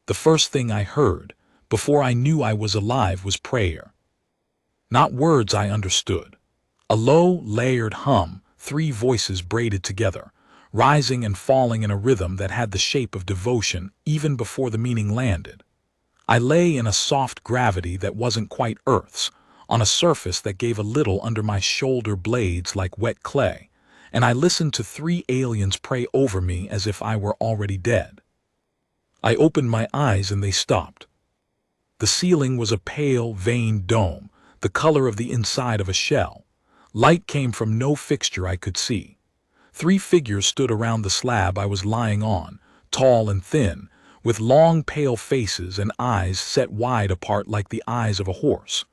The first thing I heard, before I knew I was alive, was prayer. Not words I understood. A low, layered hum, three voices braided together, rising and falling in a rhythm that had the shape of devotion even before the meaning landed. I lay in a soft gravity that wasn't quite Earth's, on a surface that gave a little under my shoulder blades like wet clay, and I listened to three aliens pray over me as if I were already dead. I opened my eyes and they stopped. The ceiling was a pale, veined dome, the color of the inside of a shell. Light came from no fixture I could see. Three figures stood around the slab I was lying on, tall and thin, with long pale faces and eyes set wide apart like the eyes of a horse.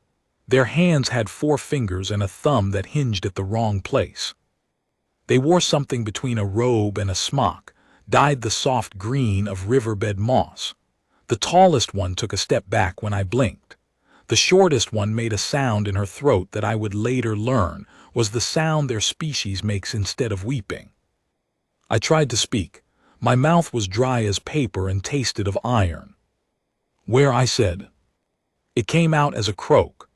Their hands had 4 fingers and a thumb that hinged at the wrong place. They wore something between a robe and a smock, dyed the soft green of riverbed moss. The tallest one took a step back when I blinked. The shortest one made a sound in her throat that I would later learn was the sound their species makes instead of weeping. I tried to speak. My mouth was dry as paper and tasted of iron. "Where?" I said. It came out as a croak.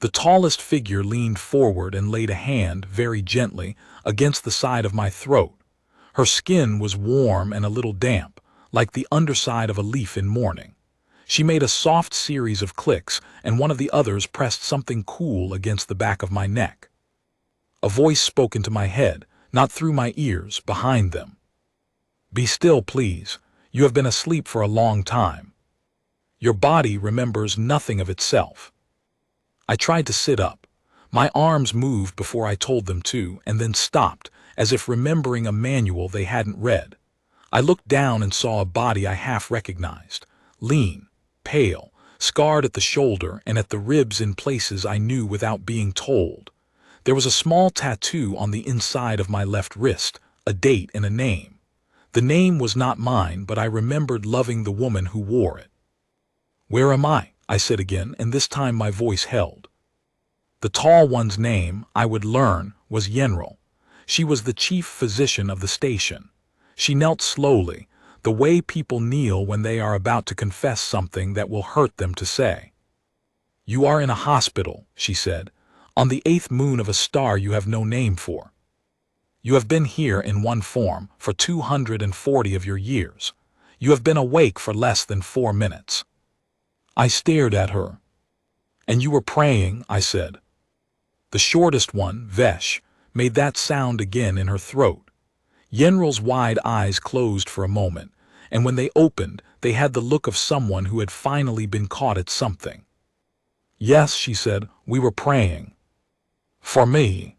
The tallest figure leaned forward and laid a hand, very gently, against the side of my throat. Her skin was warm and a little damp, like the underside of a leaf in morning. She made a soft series of clicks, and one of the others pressed something cool against the back of my neck. A voice spoke into my head, not through my ears, behind them. "Be still, please. You have been asleep for a long time. Your body remembers nothing of itself." I tried to sit up. My arms moved before I told them to, and then stopped, as if remembering a manual they hadn't read. I looked down and saw a body I half recognized, lean, pale, scarred at the shoulder and at the ribs in places I knew without being told. There was a small tattoo on the inside of my left wrist, a date and a name. The name was not mine, but I remembered loving the woman who wore it. "Where am I?" I said again, and this time my voice held. The tall one's name, I would learn, was Yenril. She was the chief physician of the station. She knelt slowly, the way people kneel when they are about to confess something that will hurt them to say. "You are in a hospital," she said, "on the 8th moon of a star you have no name for. You have been here in one form for 240 of your years. You have been awake for less than 4 minutes." I stared at her. "And you were praying," I said. The shortest one, Vesh, made that sound again in her throat. Yenril's wide eyes closed for a moment, and when they opened, they had the look of someone who had finally been caught at something. "Yes," she said, "we were praying." "For me?"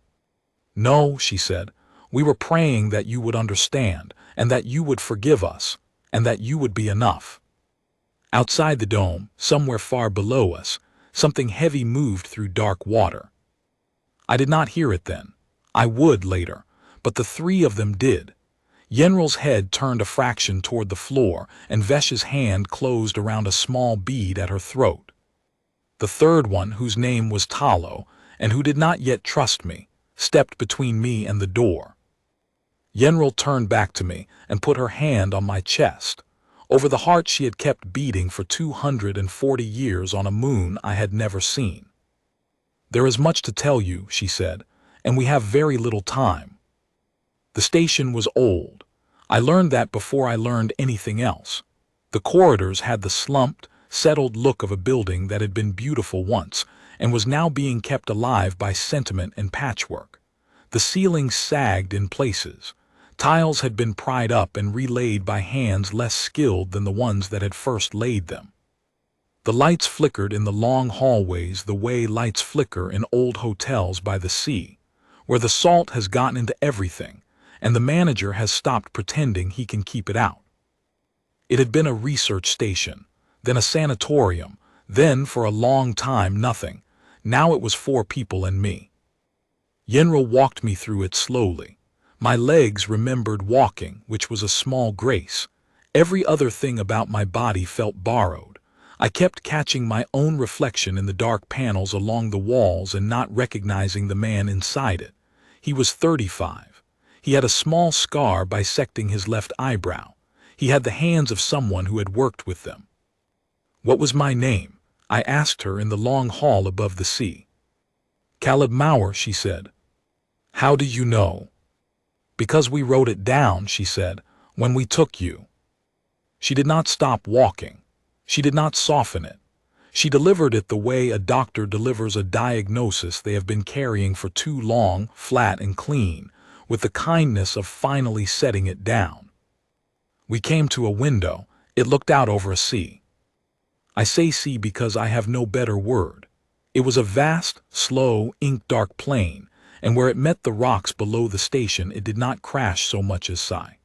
"No," she said, "we were praying that you would understand, and that you would forgive us, and that you would be enough." Outside the dome, somewhere far below us, something heavy moved through dark water. I did not hear it then. I would later, but the 3 of them did. Yenril's head turned a fraction toward the floor, and Vesh's hand closed around a small bead at her throat. The third one, whose name was Talo, and who did not yet trust me, stepped between me and the door. Yenril turned back to me and put her hand on my chest, over the heart she had kept beating for 240 years on a moon I had never seen. "There is much to tell you," she said, "and we have very little time." The station was old. I learned that before I learned anything else. The corridors had the slumped, settled look of a building that had been beautiful once and was now being kept alive by sentiment and patchwork. The ceilings sagged in places. Tiles had been pried up and relaid by hands less skilled than the ones that had first laid them. The lights flickered in the long hallways the way lights flicker in old hotels by the sea, where the salt has gotten into everything, and the manager has stopped pretending he can keep it out. It had been a research station, then a sanatorium, then for a long time nothing. Now it was 4 people and me. Yenril walked me through it slowly. My legs remembered walking, which was a small grace. Every other thing about my body felt borrowed. I kept catching my own reflection in the dark panels along the walls and not recognizing the man inside it. He was 35. He had a small scar bisecting his left eyebrow. He had the hands of someone who had worked with them. What was my name? I asked her in the long hall above the sea. Caleb Maurer, she said. How do you know? Because we wrote it down, she said, when we took you. She did not stop walking. She did not soften it. She delivered it the way a doctor delivers a diagnosis they have been carrying for too long, flat and clean, with the kindness of finally setting it down. We came to a window. It looked out over a sea. I say sea because I have no better word. It was a vast, slow, ink-dark plain, and where it met the rocks below the station it did not crash so much as sigh.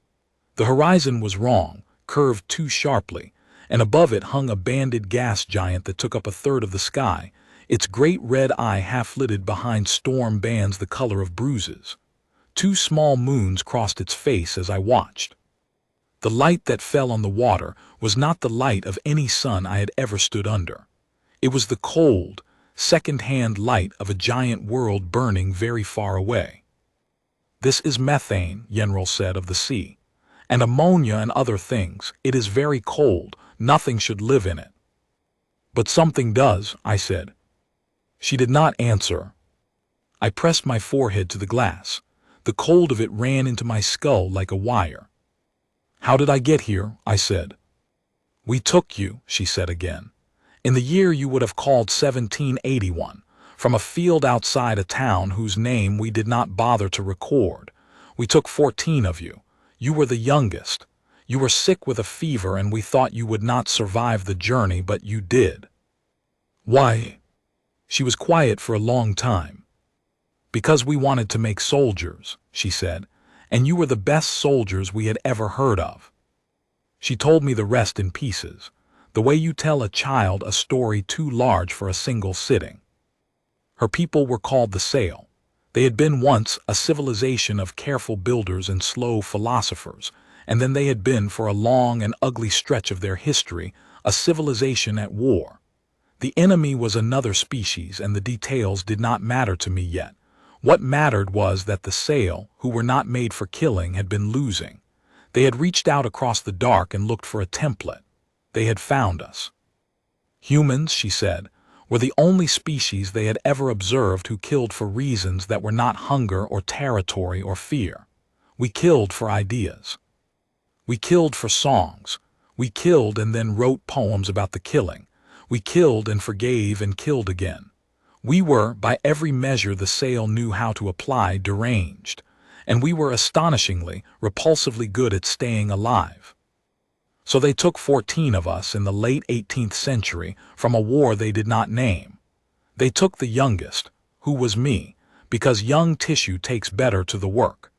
The horizon was wrong, curved too sharply, and above it hung a banded gas giant that took up a third of the sky, its great red eye half-lidded behind storm bands the color of bruises. 2 small moons crossed its face as I watched. The light that fell on the water was not the light of any sun I had ever stood under. It was the cold, second-hand light of a giant world burning very far away. This is methane, Yenril said, of the sea, and ammonia and other things. It is very cold. Nothing should live in it. But something does, I said. She did not answer. I pressed my forehead to the glass. The cold of it ran into my skull like a wire. How did I get here? I said. We took you, she said again, in the year you would have called 1781, from a field outside a town whose name we did not bother to record. We took 14 of you. You were the youngest. You were sick with a fever and we thought you would not survive the journey, but you did. Why? She was quiet for a long time. Because we wanted to make soldiers, she said, and you were the best soldiers we had ever heard of. She told me the rest in pieces, the way you tell a child a story too large for a single sitting. Her people were called the Sail. They had been once a civilization of careful builders and slow philosophers, and then they had been for a long and ugly stretch of their history a civilization at war. The enemy was another species, and the details did not matter to me yet. What mattered was that the Sail, who were not made for killing, had been losing. They had reached out across the dark and looked for a template. They had found us. Humans, she said, were the only species they had ever observed who killed for reasons that were not hunger or territory or fear. We killed for ideas. We killed for songs. We killed and then wrote poems about the killing. We killed and forgave and killed again. We were, by every measure the Sail knew how to apply, deranged, and we were astonishingly, repulsively good at staying alive. So they took 14 of us in the late 18th century from a war they did not name. They took the youngest, who was me, because young tissue takes better to the work.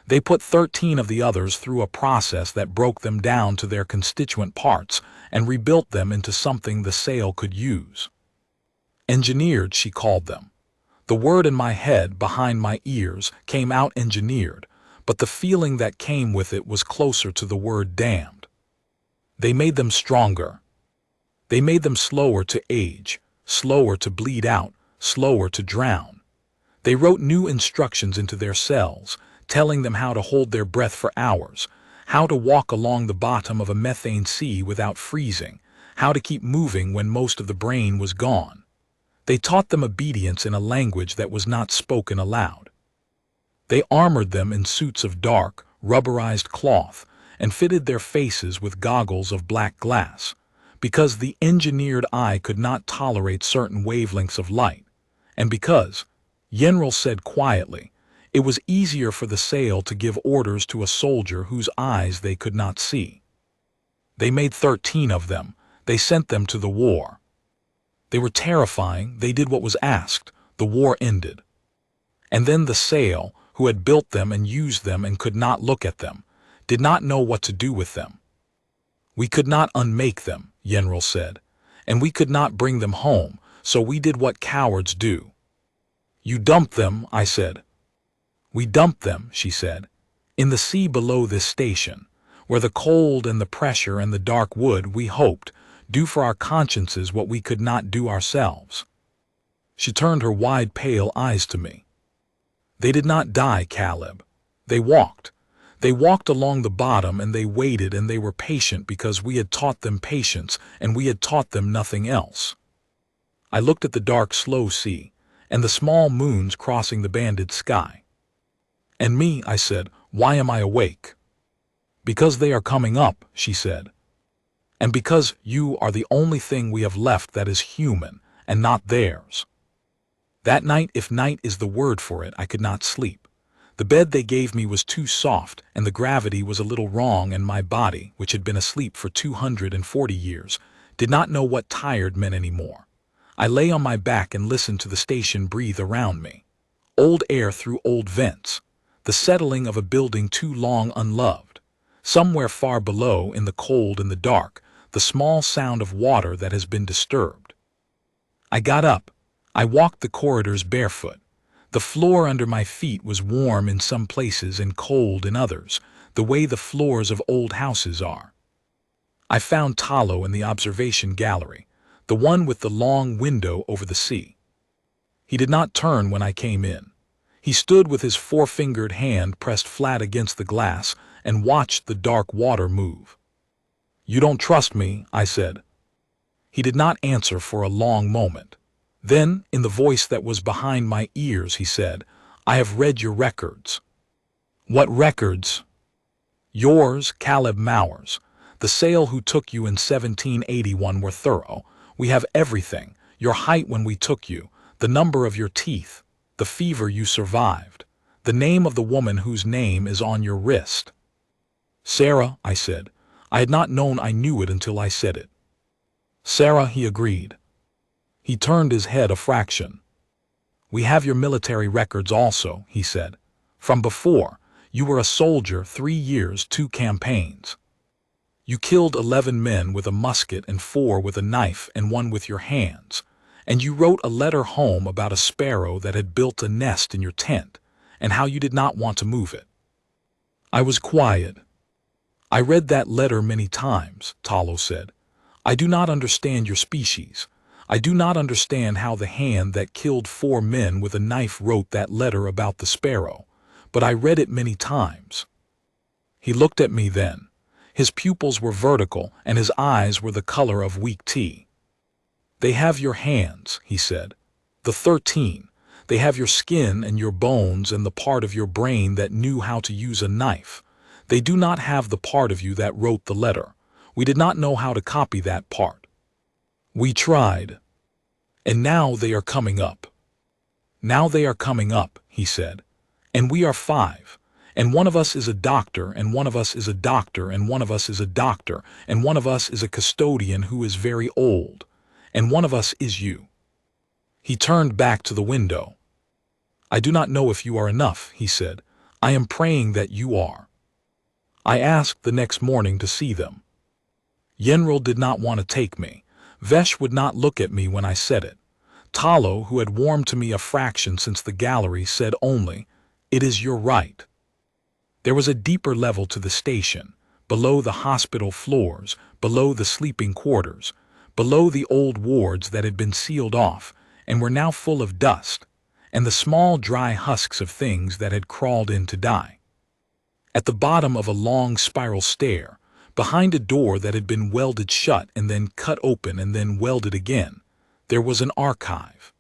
They put 13 of the others through a process that broke them down to their constituent parts and rebuilt them into something the Sail could use. Engineered, she called them. The word in my head, behind my ears, came out engineered, but the feeling that came with it was closer to the word damned. They made them stronger. They made them slower to age, slower to bleed out, slower to drown. They wrote new instructions into their cells, telling them how to hold their breath for hours, how to walk along the bottom of a methane sea without freezing, how to keep moving when most of the brain was gone. They taught them obedience in a language that was not spoken aloud. They armored them in suits of dark, rubberized cloth and fitted their faces with goggles of black glass, because the engineered eye could not tolerate certain wavelengths of light, and because, Yenril said quietly, it was easier for the Sail to give orders to a soldier whose eyes they could not see. They made 13 of them. They sent them to the war. They were terrifying. They did what was asked. The war ended. And then the Sail, who had built them and used them and could not look at them, did not know what to do with them. We could not unmake them, Yenril said, and we could not bring them home, so we did what cowards do. You dumped them, I said. We dumped them, she said, in the sea below this station, where the cold and the pressure and the dark would, we hoped, do for our consciences what we could not do ourselves. She turned her wide, pale eyes to me. They did not die, Caleb. They walked. They walked along the bottom and they waited and they were patient because we had taught them patience and we had taught them nothing else. I looked at the dark, slow sea and the small moons crossing the banded sky. And me, I said, why am I awake? Because they are coming up, she said. And because you are the only thing we have left that is human and not theirs. That night, if night is the word for it, I could not sleep. The bed they gave me was too soft, and the gravity was a little wrong, and my body, which had been asleep for 240 years, did not know what tired meant anymore. I lay on my back and listened to the station breathe around me. Old air through old vents, the settling of a building too long unloved. Somewhere far below, in the cold and the dark, the small sound of water that has been disturbed. I got up. I walked the corridors barefoot. The floor under my feet was warm in some places and cold in others, the way the floors of old houses are. I found Talo in the observation gallery, the one with the long window over the sea. He did not turn when I came in. He stood with his four-fingered hand pressed flat against the glass and watched the dark water move. "You don't trust me," I said. He did not answer for a long moment. Then, in the voice that was behind my ears, he said, "I have read your records." "What records?" "Yours, Caleb Mowers. The sale who took you in 1781 were thorough. We have everything, your height when we took you, the number of your teeth, the fever you survived, the name of the woman whose name is on your wrist." "Sarah," I said. I had not known I knew it until I said it. "Sarah," he agreed. He turned his head a fraction. "We have your military records also," he said. "From before, you were a soldier 3 years, 2 campaigns. You killed 11 men with a musket and 4 with a knife and 1 with your hands. And you wrote a letter home about a sparrow that had built a nest in your tent and how you did not want to move it." I was quiet. "I read that letter many times," Talo said. "I do not understand your species. I do not understand how the hand that killed 4 men with a knife wrote that letter about the sparrow, but I read it many times." He looked at me then. His pupils were vertical and his eyes were the color of weak tea. "They have your hands," he said. "The 13. They have your skin and your bones and the part of your brain that knew how to use a knife. They do not have the part of you that wrote the letter. We did not know how to copy that part. We tried. And now they are coming up." "Now they are coming up," he said. "And we are 5. And one of us is a doctor, and one of us is a doctor, and one of us is a doctor, and one of us is a custodian who is very old, and one of us is you." He turned back to the window. "I do not know if you are enough," he said. "I am praying that you are." I asked the next morning to see them. Yenril did not want to take me. Vesh would not look at me when I said it. Talo, who had warmed to me a fraction since the gallery, said only, "It is your right." There was a deeper level to the station, below the hospital floors, below the sleeping quarters, below the old wards that had been sealed off and were now full of dust, and the small dry husks of things that had crawled in to die. At the bottom of a long spiral stair, behind a door that had been welded shut and then cut open and then welded again, there was an archive.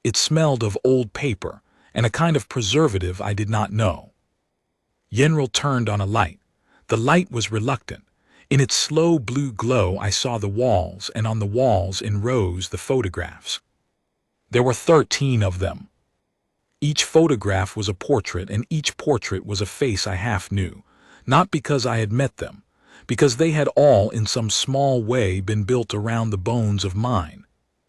It smelled of old paper and a kind of preservative I did not know. Yenril turned on a light. The light was reluctant. In its slow blue glow I saw the walls, and on the walls in rows the photographs. There were 13 of them. Each photograph was a portrait, and each portrait was a face I half knew, not because I had met them, because they had all in some small way been built around the bones of mine.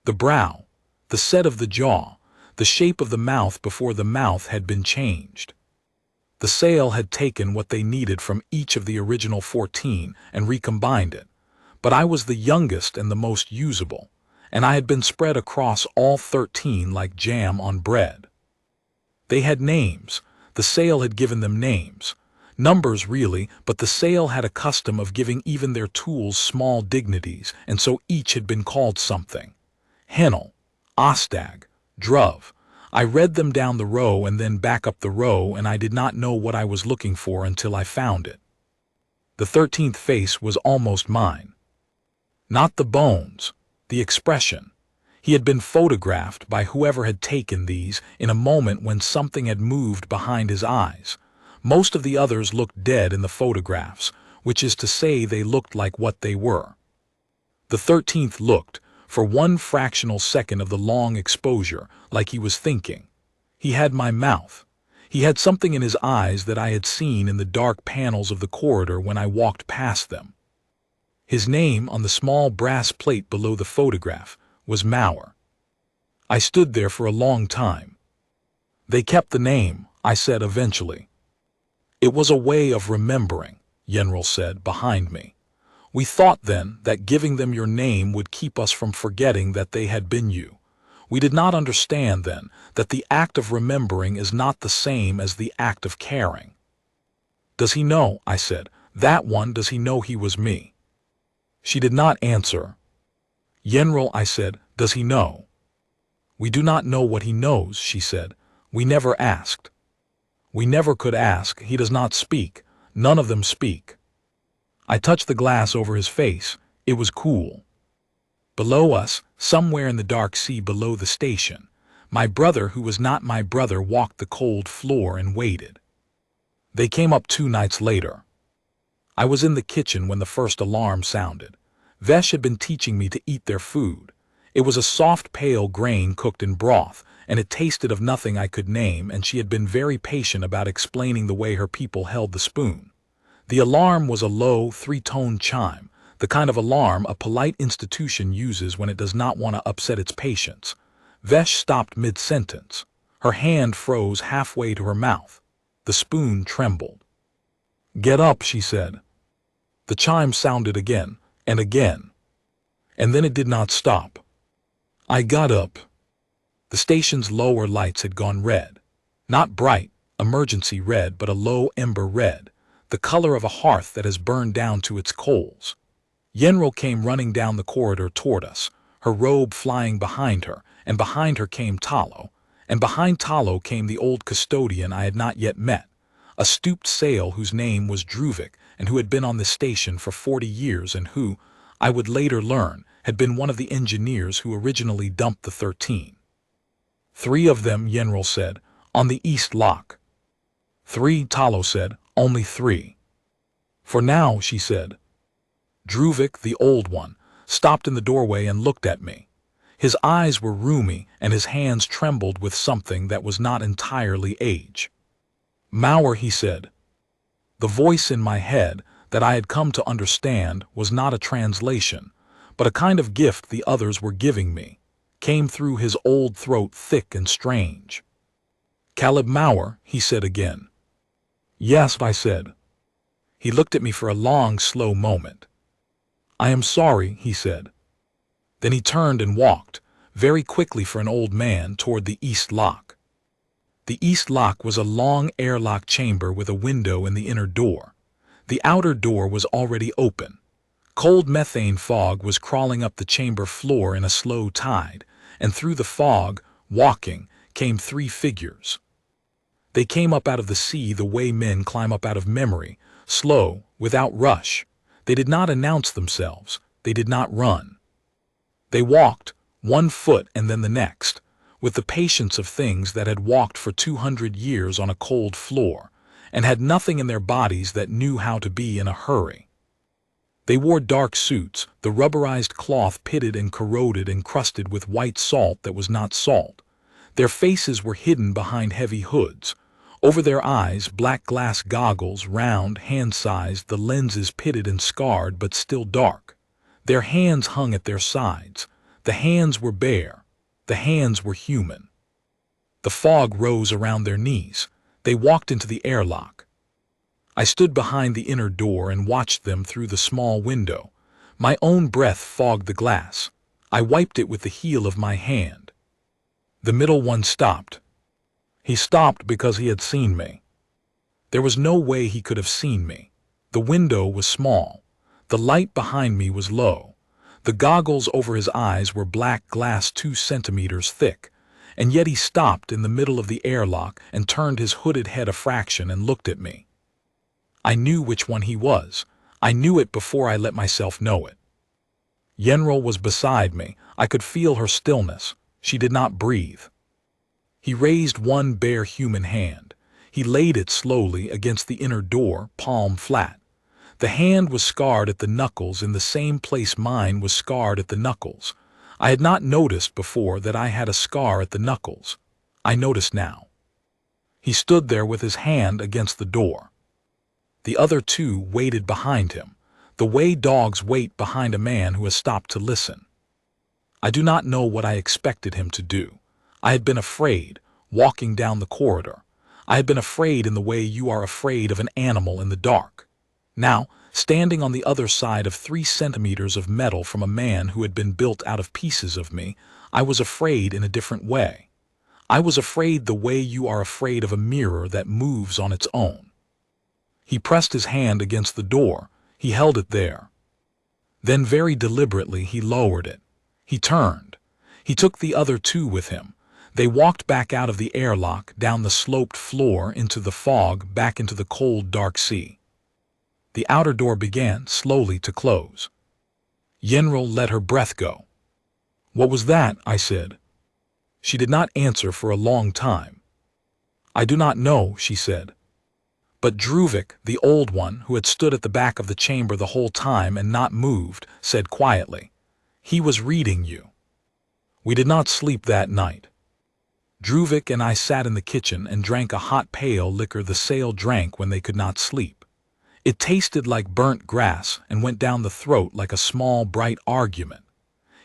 The brow, the set of the jaw, the shape of the mouth before the mouth had been changed. The sale had taken what they needed from each of the original 14 and recombined it, but I was the youngest and the most usable, and I had been spread across all 13 like jam on bread. They had names. The sale had given them names. Numbers really, but the sale had a custom of giving even their tools small dignities, and so each had been called something. Hennel, Ostag, Druv. I read them down the row and then back up the row, and I did not know what I was looking for until I found it. The 13th face was almost mine. Not the bones, the expression. He had been photographed by whoever had taken these in a moment when something had moved behind his eyes. Most of the others looked dead in the photographs, which is to say they looked like what they were. The 13th looked, for one fractional second of the long exposure, like he was thinking. He had my mouth. He had something in his eyes that I had seen in the dark panels of the corridor when I walked past them. His name on the small brass plate below the photograph was Mauer. I stood there for a long time. They kept the name, I said eventually. It was a way of remembering, Yenril said behind me. We thought then that giving them your name would keep us from forgetting that they had been you. We did not understand then that the act of remembering is not the same as the act of caring. Does he know, I said, that one, does he know he was me? She did not answer. Yenril, I said, does he know? We do not know what he knows, she said. We never asked. We never could ask. He does not speak. None of them speak. I touched the glass over his face. It was cool. Below us, somewhere in the dark sea below the station, my brother, who was not my brother, walked the cold floor and waited. They came up 2 nights later. I was in the kitchen when the first alarm sounded. Vesh had been teaching me to eat their food. It was a soft pale grain cooked in broth, and it tasted of nothing I could name, and she had been very patient about explaining the way her people held the spoon. The alarm was a low, 3-tone chime, the kind of alarm a polite institution uses when it does not want to upset its patients. Vesh stopped mid-sentence. Her hand froze halfway to her mouth. The spoon trembled. "Get up," she said. The chime sounded again, and again. And then it did not stop. I got up. The station's lower lights had gone red. Not bright, emergency red, but a low ember red, the color of a hearth that has burned down to its coals. Yenril came running down the corridor toward us, her robe flying behind her, and behind her came Talo, and behind Talo came the old custodian I had not yet met, a stooped sail whose name was Druvik and who had been on the station for 40 years and who, I would later learn, had been one of the engineers who originally dumped the 13. 3 of them, Yenril said, on the east lock. 3, Talo said, only 3. For now, she said. Druvik, the old one, stopped in the doorway and looked at me. His eyes were rheumy and his hands trembled with something that was not entirely age. Mauer, he said. The voice in my head that I had come to understand was not a translation, but a kind of gift the others were giving me, came through his old throat thick and strange. Caleb Mauer, he said again. Yes, I said. He looked at me for a long, slow moment. I am sorry, he said. Then he turned and walked, very quickly for an old man, toward the east lock. The east lock was a long airlock chamber with a window in the inner door. The outer door was already open. Cold methane fog was crawling up the chamber floor in a slow tide, and through the fog, walking, came 3 figures. They came up out of the sea the way men climb up out of memory, slow, without rush. They did not announce themselves. They did not run. They walked, 1 foot and then the next, with the patience of things that had walked for 200 years on a cold floor, and had nothing in their bodies that knew how to be in a hurry. They wore dark suits, the rubberized cloth pitted and corroded and crusted with white salt that was not salt. Their faces were hidden behind heavy hoods. Over their eyes, black glass goggles, round, hand-sized, the lenses pitted and scarred but still dark. Their hands hung at their sides. The hands were bare. The hands were human. The fog rose around their knees. They walked into the airlock. I stood behind the inner door and watched them through the small window. My own breath fogged the glass. I wiped it with the heel of my hand. The middle one stopped. He stopped because he had seen me. There was no way he could have seen me. The window was small. The light behind me was low. The goggles over his eyes were black glass 2 centimeters thick, and yet he stopped in the middle of the airlock and turned his hooded head a fraction and looked at me. I knew which one he was. I knew it before I let myself know it. Yenril was beside me. I could feel her stillness. She did not breathe. He raised one bare human hand. He laid it slowly against the inner door, palm flat. The hand was scarred at the knuckles in the same place mine was scarred at the knuckles. I had not noticed before that I had a scar at the knuckles. I noticed now. He stood there with his hand against the door. The other two waited behind him, the way dogs wait behind a man who has stopped to listen. I do not know what I expected him to do. I had been afraid, walking down the corridor. I had been afraid in the way you are afraid of an animal in the dark. Now, standing on the other side of 3 centimeters of metal from a man who had been built out of pieces of me, I was afraid in a different way. I was afraid the way you are afraid of a mirror that moves on its own. He pressed his hand against the door. He held it there. Then very deliberately he lowered it. He turned. He took the other two with him. They walked back out of the airlock, down the sloped floor, into the fog, back into the cold, dark sea. The outer door began slowly to close. Yenril let her breath go. "What was that?" I said. She did not answer for a long time. "I do not know," she said. But Druvik, the old one, who had stood at the back of the chamber the whole time and not moved, said quietly, "He was reading you." We did not sleep that night. Druvik and I sat in the kitchen and drank a hot pale liquor the Sale drank when they could not sleep. It tasted like burnt grass and went down the throat like a small, bright argument.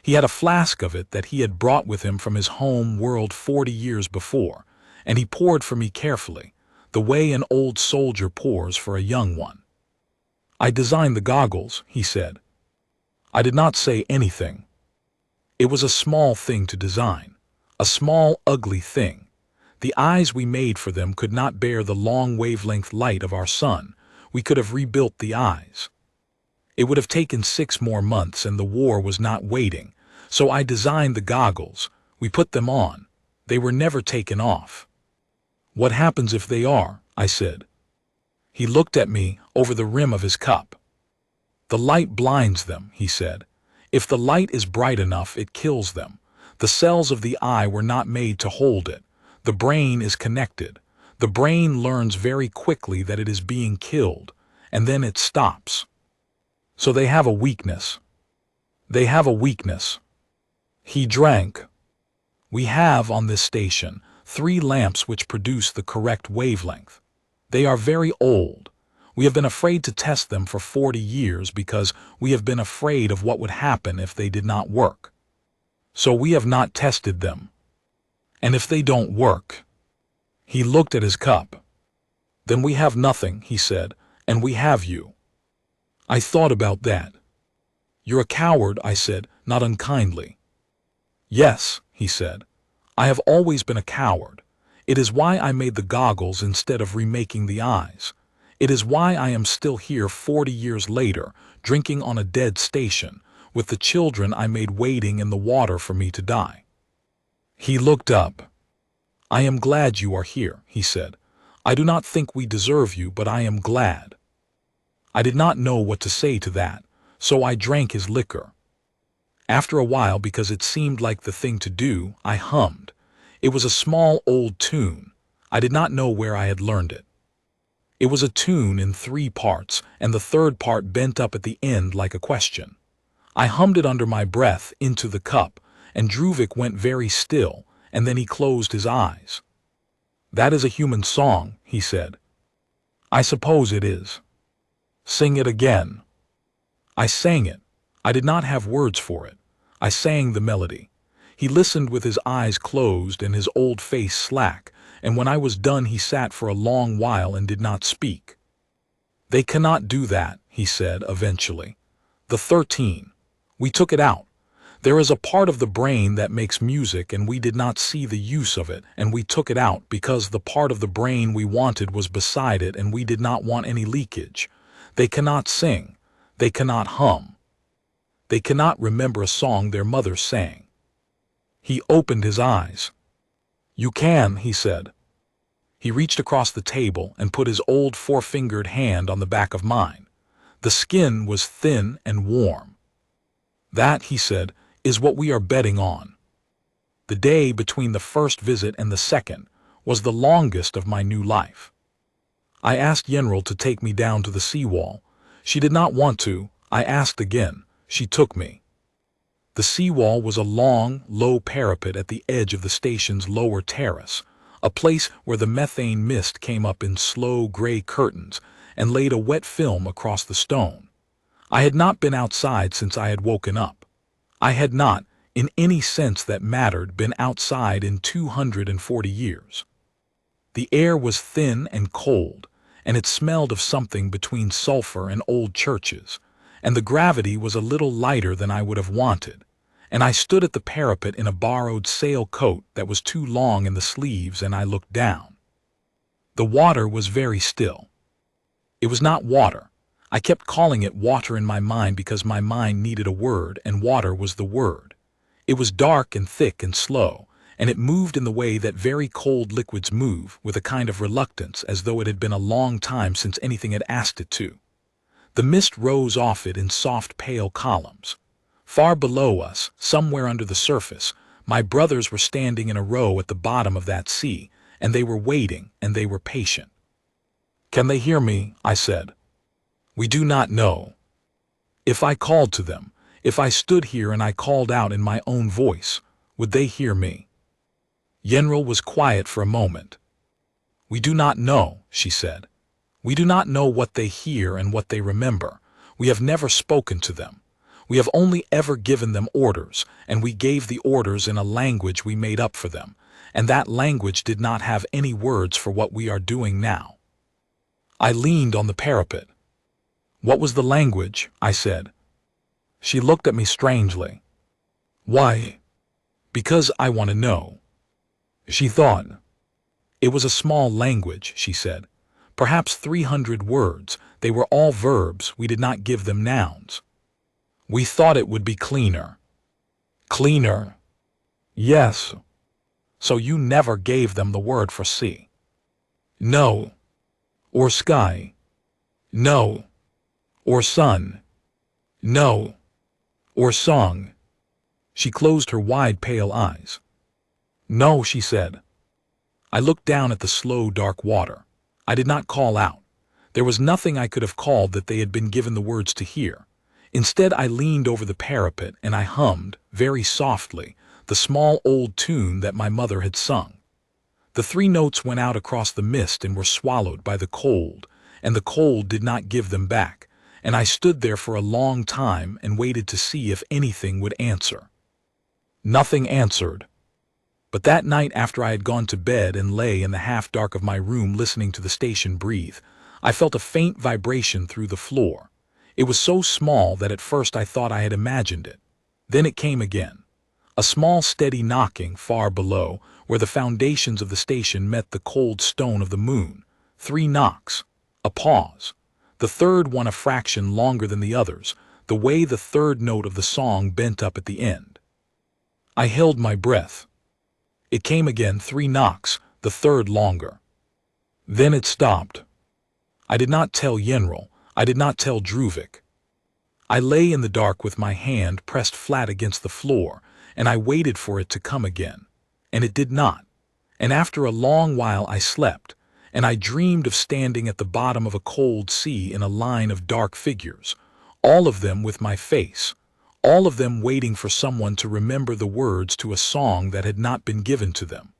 He had a flask of it that he had brought with him from his home world 40 years before, and he poured for me carefully, the way an old soldier pours for a young one. "I designed the goggles," he said. I did not say anything. It was a small thing to design, a small, ugly thing. The eyes we made for them could not bear the long wavelength light of our sun. We could have rebuilt the eyes. It would have taken 6 more months, and the war was not waiting. So I designed the goggles. We put them on. They were never taken off. "What happens if they are?" I said. He looked at me over the rim of his cup. "The light blinds them," he said. "If the light is bright enough, it kills them. The cells of the eye were not made to hold it. The brain is connected. The brain learns very quickly that it is being killed, and then it stops. So they have a weakness. They have a weakness." He drank. "We have on this station 3 lamps which produce the correct wavelength. They are very old. We have been afraid to test them for 40 years because we have been afraid of what would happen if they did not work. So we have not tested them. And if they don't work..." He looked at his cup. "Then we have nothing," he said, "and we have you." I thought about that. "You're a coward," I said, not unkindly. "Yes," he said. "I have always been a coward. It is why I made the goggles instead of remaking the eyes. It is why I am still here 40 years later, drinking on a dead station, with the children I made waiting in the water for me to die." He looked up. "I am glad you are here," he said. "I do not think we deserve you, but I am glad." I did not know what to say to that, so I drank his liquor. After a while, because it seemed like the thing to do, I hummed. It was a small old tune. I did not know where I had learned it. It was a tune in 3 parts, and the 3rd part bent up at the end like a question. I hummed it under my breath into the cup, and Druvik went very still, and then he closed his eyes. "That is a human song," he said. "I suppose it is." "Sing it again." I sang it. I did not have words for it. I sang the melody. He listened with his eyes closed and his old face slack, and when I was done he sat for a long while and did not speak. "They cannot do that," he said eventually. "The 13. We took it out. There is a part of the brain that makes music, and we did not see the use of it, and we took it out because the part of the brain we wanted was beside it, and we did not want any leakage. They cannot sing. They cannot hum. They cannot remember a song their mother sang." He opened his eyes. You can, he said. He reached across the table and put his old four-fingered hand on the back of mine. The skin was thin and warm. That, he said, is what we are betting on. The day between the first visit and the second was the longest of my new life. I asked Yenril to take me down to the seawall. She did not want to. I asked again. She took me. The seawall was a long, low parapet at the edge of the station's lower terrace, a place where the methane mist came up in slow gray curtains and laid a wet film across the stone. I had not been outside since I had woken up. I had not, in any sense that mattered, been outside in 240 years. The air was thin and cold, and it smelled of something between sulfur and old churches, and the gravity was a little lighter than I would have wanted, and I stood at the parapet in a borrowed sail coat that was too long in the sleeves, and I looked down. The water was very still. It was not water. I kept calling it water in my mind because my mind needed a word, and water was the word. It was dark and thick and slow, and it moved in the way that very cold liquids move, with a kind of reluctance, as though it had been a long time since anything had asked it to. The mist rose off it in soft pale columns. Far below us, somewhere under the surface, my brothers were standing in a row at the bottom of that sea, and they were waiting, and they were patient. "Can they hear me?" I said. "We do not know. If I called to them, if I stood here and I called out in my own voice, would they hear me?" Yenril was quiet for a moment. "We do not know," she said. "We do not know what they hear and what they remember. We have never spoken to them. We have only ever given them orders, and we gave the orders in a language we made up for them, and that language did not have any words for what we are doing now." I leaned on the parapet. "What was the language?" I said. She looked at me strangely. "Why?" "Because I want to know." She thought. "It was a small language," she said. "Perhaps 300 words. They were all verbs. We did not give them nouns. We thought it would be cleaner." "Cleaner?" "Yes." "So you never gave them the word for sea?" "No." "Or sky?" "No." "Or sun?" "No." "Or song?" She closed her wide pale eyes. "No," she said. I looked down at the slow dark water. I did not call out. There was nothing I could have called that they had been given the words to hear. Instead, I leaned over the parapet and I hummed, very softly, the small old tune that my mother had sung. The 3 notes went out across the mist and were swallowed by the cold, and the cold did not give them back, and I stood there for a long time and waited to see if anything would answer. Nothing answered. But that night, after I had gone to bed and lay in the half-dark of my room listening to the station breathe, I felt a faint vibration through the floor. It was so small that at first I thought I had imagined it. Then it came again. A small steady knocking far below, where the foundations of the station met the cold stone of the moon. 3 knocks. A pause. The third one a fraction longer than the others, the way the third note of the song bent up at the end. I held my breath. It came again, 3 knocks, the third longer. Then it stopped. I did not tell Yenril. I did not tell Druvik. I lay in the dark with my hand pressed flat against the floor, and I waited for it to come again. And it did not. And after a long while I slept, and I dreamed of standing at the bottom of a cold sea in a line of dark figures, all of them with my face, all of them waiting for someone to remember the words to a song that had not been given to them.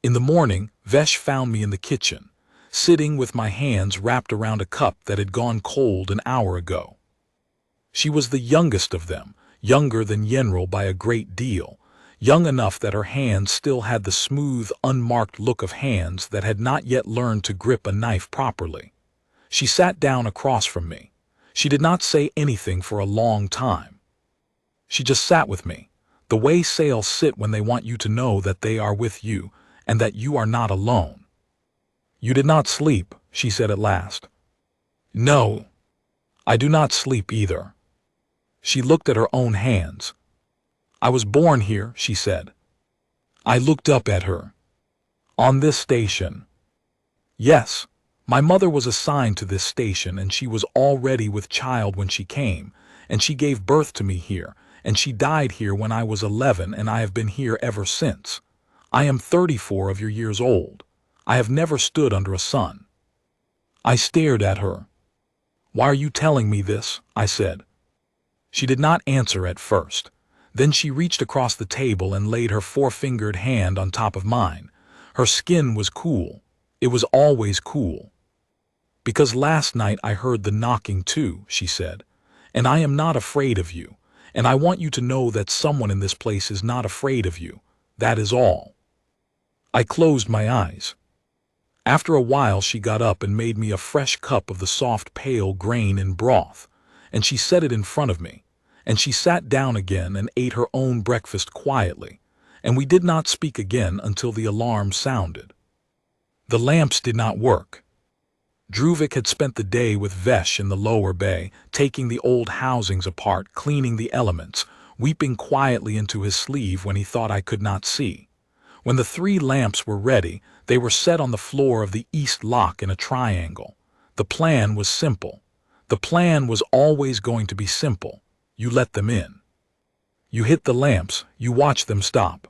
In the morning, Vesh found me in the kitchen, sitting with my hands wrapped around a cup that had gone cold an hour ago. She was the youngest of them, younger than Yenril by a great deal, young enough that her hands still had the smooth, unmarked look of hands that had not yet learned to grip a knife properly. She sat down across from me. She did not say anything for a long time. She just sat with me, the way sails sit when they want you to know that they are with you and that you are not alone. "You did not sleep," she said at last. "No, I do not sleep either." She looked at her own hands. "I was born here," she said. I looked up at her. On this station. Yes. My mother was assigned to this station, and she was already with child when she came, and she gave birth to me here, and she died here when I was 11, and I have been here ever since. I am 34 of your years old. I have never stood under a sun. I stared at her. Why are you telling me this? I said. She did not answer at first. Then she reached across the table and laid her four-fingered hand on top of mine. Her skin was cool. It was always cool. Because last night I heard the knocking too, she said. And I am not afraid of you. And I want you to know that someone in this place is not afraid of you. That is all. I closed my eyes. After a while she got up and made me a fresh cup of the soft pale grain in broth, and she set it in front of me, and she sat down again and ate her own breakfast quietly, and we did not speak again until the alarm sounded. The lamps did not work. Druvik had spent the day with Vesh in the lower bay, taking the old housings apart, cleaning the elements, weeping quietly into his sleeve when he thought I could not see. When the 3 lamps were ready, they were set on the floor of the east lock in a triangle. The plan was simple. The plan was always going to be simple. You let them in. You hit the lamps, you watch them stop.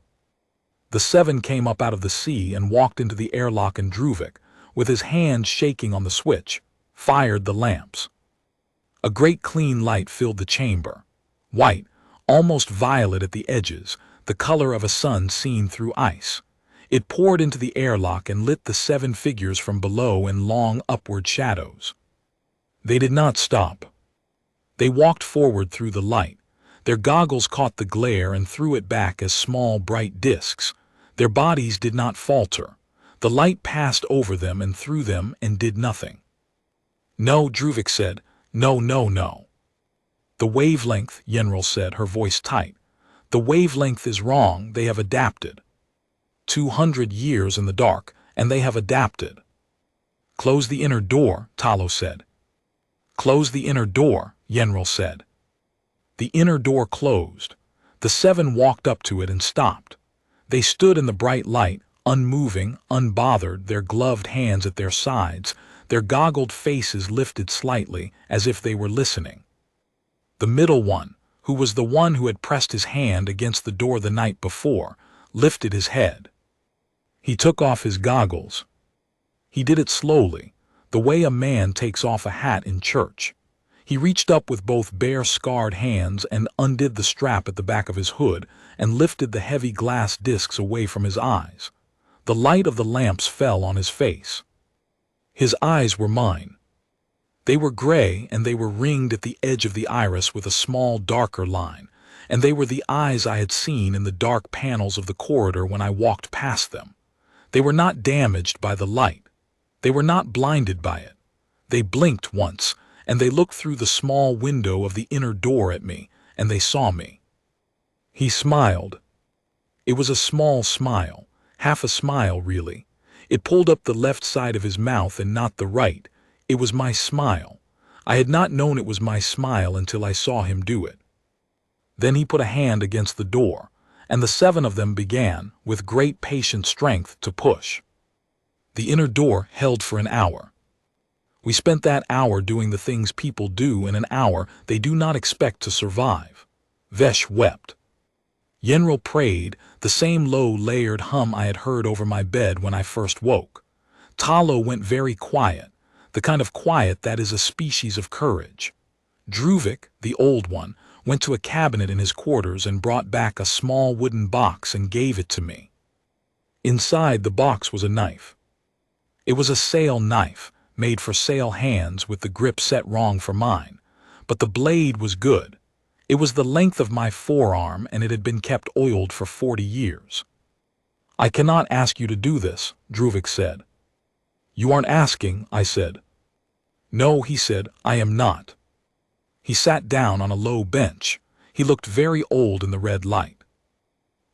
The 7 came up out of the sea and walked into the airlock, and Druvik, with his hand shaking on the switch, fired the lamps. A great clean light filled the chamber. White, almost violet at the edges, the color of a sun seen through ice. It poured into the airlock and lit the 7 figures from below in long upward shadows. They did not stop. They walked forward through the light. Their goggles caught the glare and threw it back as small bright discs. Their bodies did not falter. The light passed over them and through them and did nothing. No, Druvik said. No, no, no. The wavelength, Yenril said, her voice tight. The wavelength is wrong. They have adapted. 200 years in the dark, and they have adapted. Close the inner door, Talo said. Close the inner door, Yenril said. The inner door closed. The 7 walked up to it and stopped. They stood in the bright light, unmoving, unbothered, their gloved hands at their sides, their goggled faces lifted slightly as if they were listening. The middle one, who was the one who had pressed his hand against the door the night before, lifted his head. He took off his goggles. He did it slowly, the way a man takes off a hat in church. He reached up with both bare, scarred hands and undid the strap at the back of his hood and lifted the heavy glass discs away from his eyes. The light of the lamps fell on his face. His eyes were mine. They were gray, and they were ringed at the edge of the iris with a small, darker line, and they were the eyes I had seen in the dark panels of the corridor when I walked past them. They were not damaged by the light. They were not blinded by it. They blinked once, and they looked through the small window of the inner door at me, and they saw me. He smiled. It was a small smile, half a smile really. It pulled up the left side of his mouth and not the right. It was my smile. I had not known it was my smile until I saw him do it. Then he put a hand against the door, and the 7 of them began, with great patient strength, to push. The inner door held for an hour. We spent that hour doing the things people do in an hour they do not expect to survive. Vesh wept. Yenril prayed, the same low, layered hum I had heard over my bed when I first woke. Talo went very quiet, the kind of quiet that is a species of courage. Druvik, the old one, went to a cabinet in his quarters and brought back a small wooden box and gave it to me. Inside the box was a knife. It was a sail knife, made for sail hands with the grip set wrong for mine, but the blade was good. It was the length of my forearm, and it had been kept oiled for 40 years. I cannot ask you to do this, Druvik said. You aren't asking, I said. No, he said, I am not. He sat down on a low bench. He looked very old in the red light.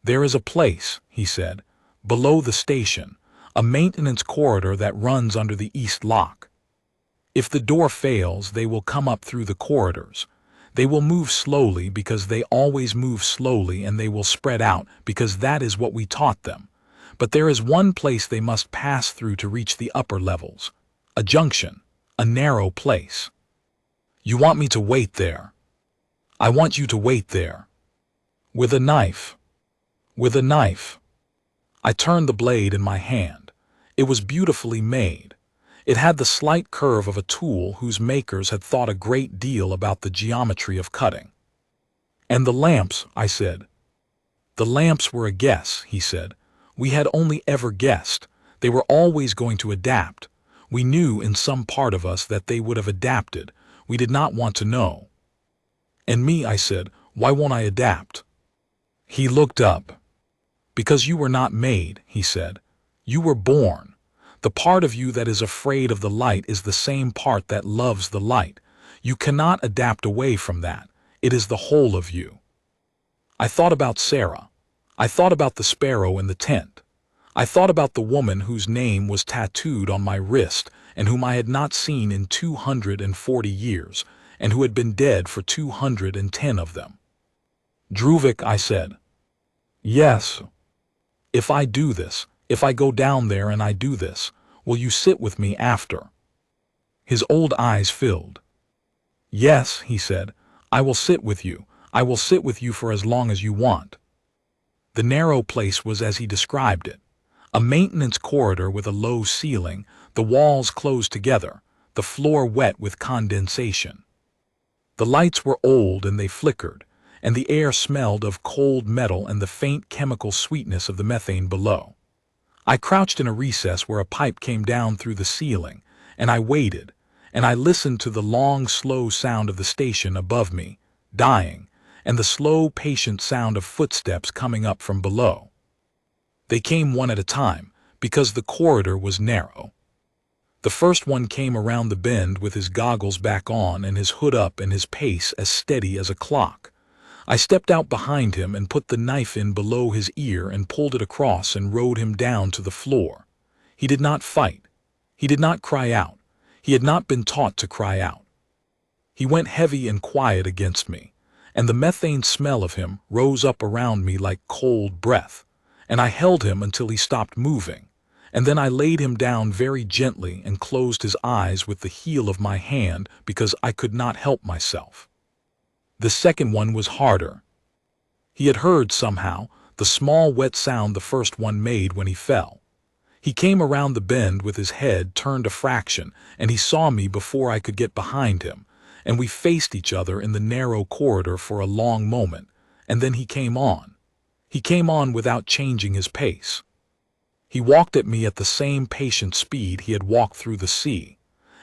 There is a place, he said, below the station, a maintenance corridor that runs under the east lock. If the door fails, they will come up through the corridors. They will move slowly because they always move slowly, and they will spread out because that is what we taught them. but there is one place they must pass through to reach the upper levels. A junction, a narrow place. You want me to wait there. I want you to wait there. With a knife. With a knife. I turned the blade in my hand. It was beautifully made. It had the slight curve of a tool whose makers had thought a great deal about the geometry of cutting. And the lamps, I said. The lamps were a guess, he said. We had only ever guessed. They were always going to adapt. We knew in some part of us that they would have adapted. We did not want to know. And me, I said, why won't I adapt? He looked up. Because you were not made, he said. You were born. The part of you that is afraid of the light is the same part that loves the light. You cannot adapt away from that. It is the whole of you. I thought about Sarah. I thought about the sparrow in the tent. I thought about the woman whose name was tattooed on my wrist and whom I had not seen in 240 years, and who had been dead for 210 of them. Druvik, I said. Yes. If I do this, if I go down there and I do this, will you sit with me after? His old eyes filled. Yes, he said, I will sit with you. I will sit with you for as long as you want. The narrow place was as he described it. A maintenance corridor with a low ceiling, the walls closed together, the floor wet with condensation. The lights were old and they flickered, and the air smelled of cold metal and the faint chemical sweetness of the methane below. I crouched in a recess where a pipe came down through the ceiling, and I waited, and I listened to the long, slow sound of the station above me, dying, and the slow, patient sound of footsteps coming up from below. They came one at a time, because the corridor was narrow. The first one came around the bend with his goggles back on and his hood up and his pace as steady as a clock. I stepped out behind him and put the knife in below his ear and pulled it across and rode him down to the floor. He did not fight. He did not cry out. He had not been taught to cry out. He went heavy and quiet against me, and the methane smell of him rose up around me like cold breath, and I held him until he stopped moving, and then I laid him down very gently and closed his eyes with the heel of my hand because I could not help myself. The second one was harder. He had heard somehow the small wet sound the first one made when he fell. He came around the bend with his head turned a fraction, and he saw me before I could get behind him, and we faced each other in the narrow corridor for a long moment, and then he came on. He came on without changing his pace. He walked at me at the same patient speed he had walked through the sea,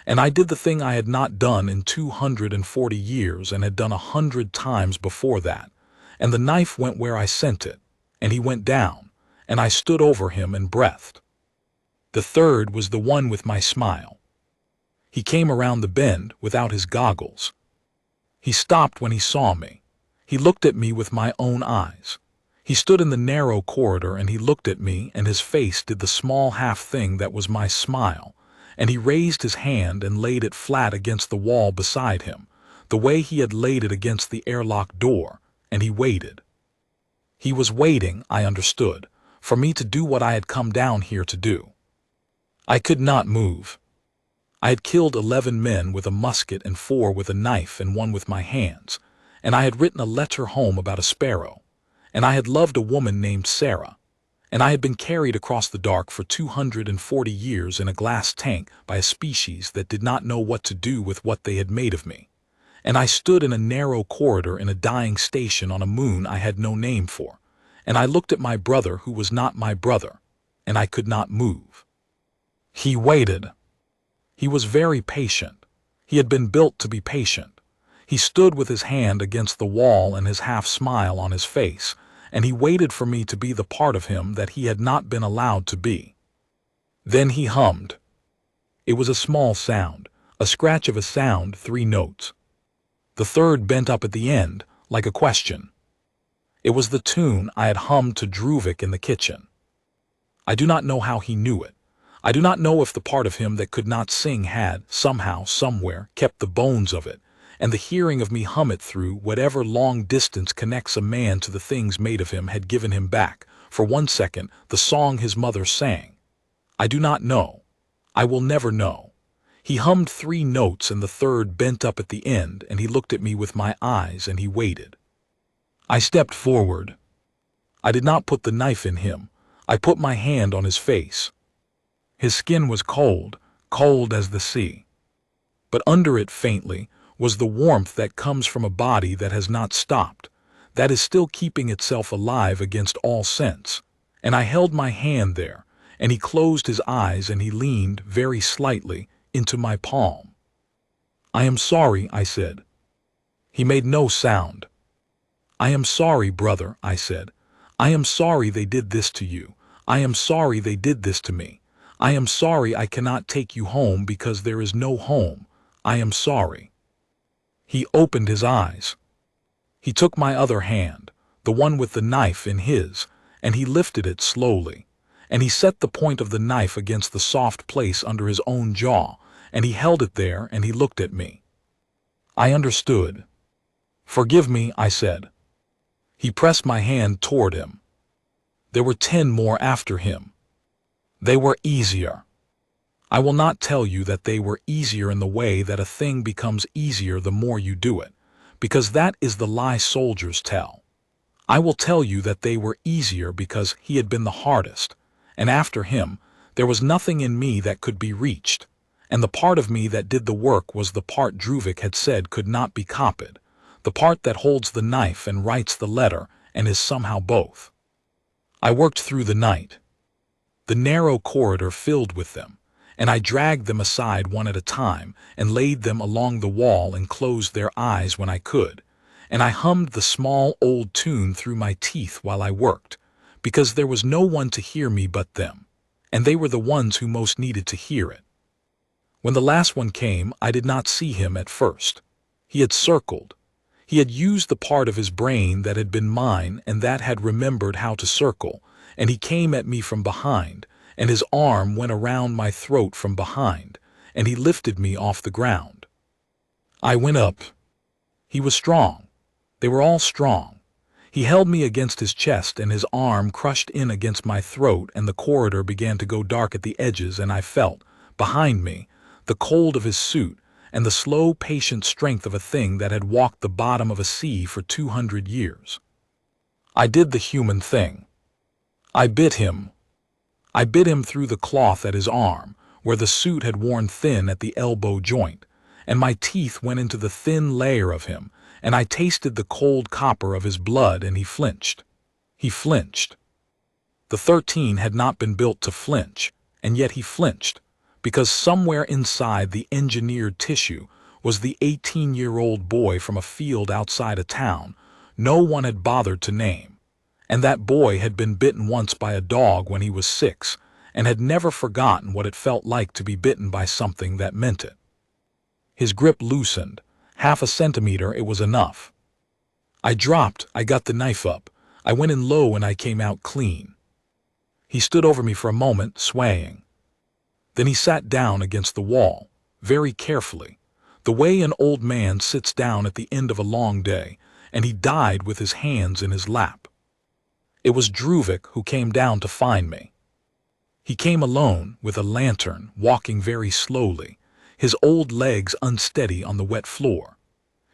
and I did the thing I had not done in 240 years and had done 100 times before that, and the knife went where I sent it, and he went down, and I stood over him and breathed. The third was the one with my smile. He came around the bend without his goggles. He stopped when he saw me. He looked at me with my own eyes. He stood in the narrow corridor and he looked at me, and his face did the small half thing that was my smile, and he raised his hand and laid it flat against the wall beside him, the way he had laid it against the airlock door, and he waited. He was waiting, I understood, for me to do what I had come down here to do. I could not move. I had killed 11 men with a musket and 4 with a knife and 1 with my hands, and I had written a letter home about a sparrow, and I had loved a woman named Sarah, and I had been carried across the dark for 240 years in a glass tank by a species that did not know what to do with what they had made of me, and I stood in a narrow corridor in a dying station on a moon I had no name for, and I looked at my brother who was not my brother, and I could not move. He waited. He was very patient. He had been built to be patient. He stood with his hand against the wall and his half-smile on his face, and he waited for me to be the part of him that he had not been allowed to be. Then he hummed. It was a small sound, a scratch of a sound, 3 notes. The third bent up at the end, like a question. It was the tune I had hummed to Druvik in the kitchen. I do not know how he knew it. I do not know if the part of him that could not sing had, somehow, somewhere, kept the bones of it, and the hearing of me hum it through whatever long distance connects a man to the things made of him had given him back, for 1 second, the song his mother sang. I do not know. I will never know. He hummed 3 notes and the third bent up at the end, and he looked at me with my eyes and he waited. I stepped forward. I did not put the knife in him. I put my hand on his face. His skin was cold, cold as the sea. But under it faintly was the warmth that comes from a body that has not stopped, that is still keeping itself alive against all sense. And I held my hand there, and he closed his eyes and he leaned very slightly into my palm. I am sorry, I said. He made no sound. I am sorry, brother, I said. I am sorry they did this to you. I am sorry they did this to me. I am sorry I cannot take you home because there is no home. I am sorry. He opened his eyes. He took my other hand, the one with the knife in his, and he lifted it slowly, and he set the point of the knife against the soft place under his own jaw, and he held it there and he looked at me. I understood. Forgive me, I said. He pressed my hand toward him. There were 10 more after him. They were easier. I will not tell you that they were easier in the way that a thing becomes easier the more you do it, because that is the lie soldiers tell. I will tell you that they were easier because he had been the hardest, and after him, there was nothing in me that could be reached, and the part of me that did the work was the part Druvik had said could not be copied, the part that holds the knife and writes the letter and is somehow both. I worked through the night. The narrow corridor filled with them, and I dragged them aside one at a time and laid them along the wall and closed their eyes when I could, and I hummed the small old tune through my teeth while I worked, because there was no one to hear me but them, and they were the ones who most needed to hear it. When the last one came, I did not see him at first. He had circled. He had used the part of his brain that had been mine and that had remembered how to circle, and he came at me from behind, and his arm went around my throat from behind, and he lifted me off the ground. I went up. He was strong. They were all strong. He held me against his chest, and his arm crushed in against my throat, and the corridor began to go dark at the edges, and I felt, behind me, the cold of his suit, and the slow, patient strength of a thing that had walked the bottom of a sea for 200 years. I did the human thing. I bit him. I bit him through the cloth at his arm, where the suit had worn thin at the elbow joint, and my teeth went into the thin layer of him, and I tasted the cold copper of his blood, and he flinched. He flinched. The 13 had not been built to flinch, and yet he flinched, because somewhere inside the engineered tissue was the 18-year-old boy from a field outside a town no one had bothered to name. And that boy had been bitten once by a dog when he was 6, and had never forgotten what it felt like to be bitten by something that meant it. His grip loosened. Half a centimeter, it was enough. I dropped, I got the knife up, I went in low and I came out clean. He stood over me for a moment, swaying. Then he sat down against the wall, very carefully, the way an old man sits down at the end of a long day, and he died with his hands in his lap. It was Druvik who came down to find me. He came alone, with a lantern, walking very slowly, his old legs unsteady on the wet floor.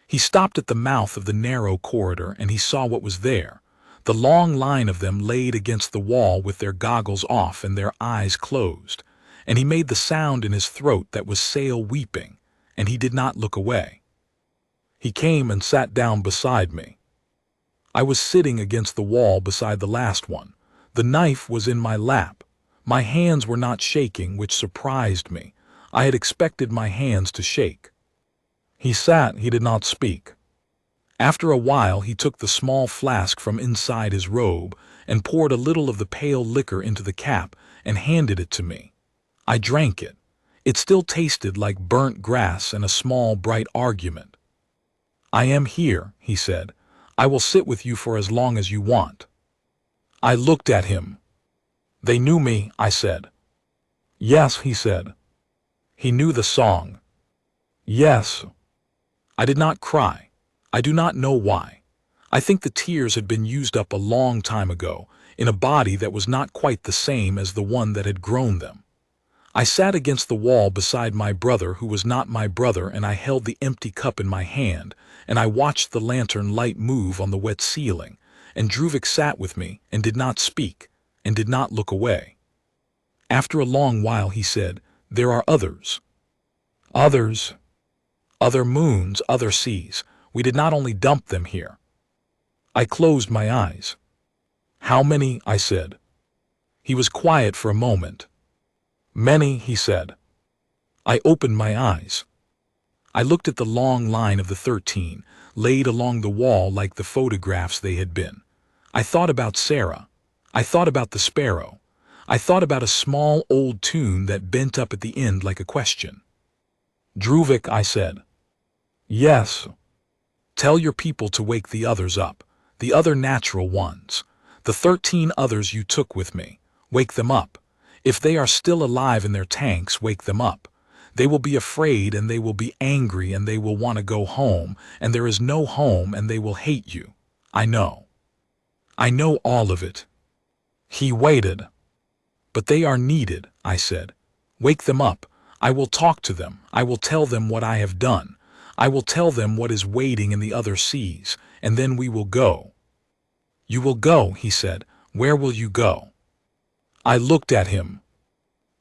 He stopped at the mouth of the narrow corridor, and he saw what was there, the long line of them laid against the wall with their goggles off and their eyes closed, and he made the sound in his throat that was Sale weeping, and he did not look away. He came and sat down beside me. I was sitting against the wall beside the last one. The knife was in my lap. My hands were not shaking, which surprised me. I had expected my hands to shake. He sat, he did not speak. After a while he took the small flask from inside his robe and poured a little of the pale liquor into the cap and handed it to me. I drank it. It still tasted like burnt grass and a small bright argument. I am here, he said. I will sit with you for as long as you want. I looked at him. They knew me, I said. Yes, he said. He knew the song. Yes. I did not cry. I do not know why. I think the tears had been used up a long time ago, in a body that was not quite the same as the one that had grown them. I sat against the wall beside my brother who was not my brother, and I held the empty cup in my hand, and I watched the lantern light move on the wet ceiling, and Druvik sat with me and did not speak, and did not look away. After a long while he said, "There are others. Others. Other moons, other seas. We did not only dump them here." I closed my eyes. "How many?" I said. He was quiet for a moment. "Many," he said. I opened my eyes. I looked at the long line of the 13, laid along the wall like the photographs they had been. I thought about Sarah. I thought about the sparrow. I thought about a small old tune that bent up at the end like a question. "Druvik," I said. "Yes." "Tell your people to wake the others up, the other natural ones. The 13 others you took with me. Wake them up. If they are still alive in their tanks, wake them up. They will be afraid and they will be angry and they will want to go home, and there is no home and they will hate you. I know. I know all of it." He waited. "But they are needed," I said. "Wake them up. I will talk to them. I will tell them what I have done. I will tell them what is waiting in the other seas, and then we will go." "You will go," he said. "Where will you go?" I looked at him.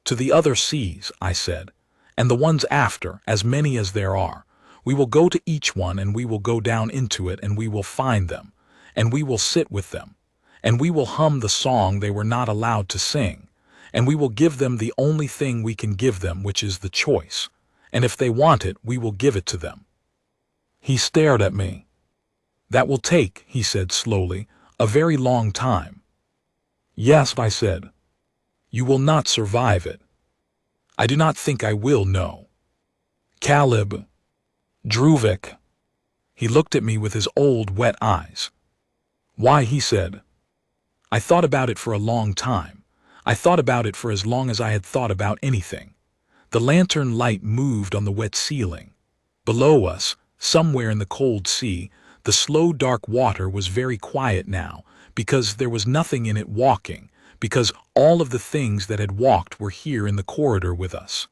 "To the other seas," I said, "and the ones after, as many as there are. We will go to each one, and we will go down into it, and we will find them, and we will sit with them, and we will hum the song they were not allowed to sing, and we will give them the only thing we can give them, which is the choice, and if they want it, we will give it to them." He stared at me. "That will take," he said slowly, "a very long time." "Yes," I said. "You will not survive it." "I do not think I will, no." "Caleb." "Druvik." He looked at me with his old wet eyes. "Why?" he said. I thought about it for a long time. I thought about it for as long as I had thought about anything. The lantern light moved on the wet ceiling. Below us, somewhere in the cold sea, the slow dark water was very quiet now, because there was nothing in it walking, because all of the things that had walked were here in the corridor with us.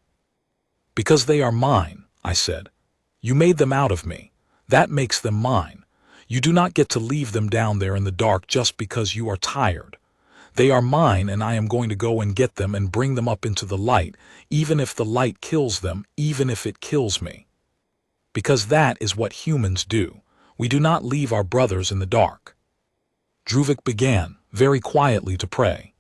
"Because they are mine," I said. "You made them out of me. That makes them mine. You do not get to leave them down there in the dark just because you are tired. They are mine, and I am going to go and get them and bring them up into the light, even if the light kills them, even if it kills me. Because that is what humans do. We do not leave our brothers in the dark." Druvik began, very quietly, to pray.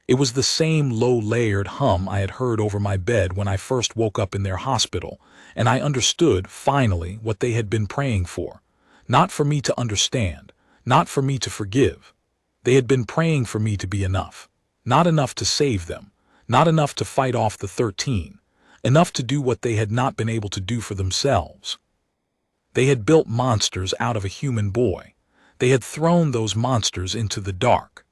It was the same low-layered hum I had heard over my bed when I first woke up in their hospital, and I understood, finally, what they had been praying for. Not for me to understand, not for me to forgive. They had been praying for me to be enough. Not enough to save them, not enough to fight off the 13, enough to do what they had not been able to do for themselves. They had built monsters out of a human boy. They had thrown those monsters into the dark.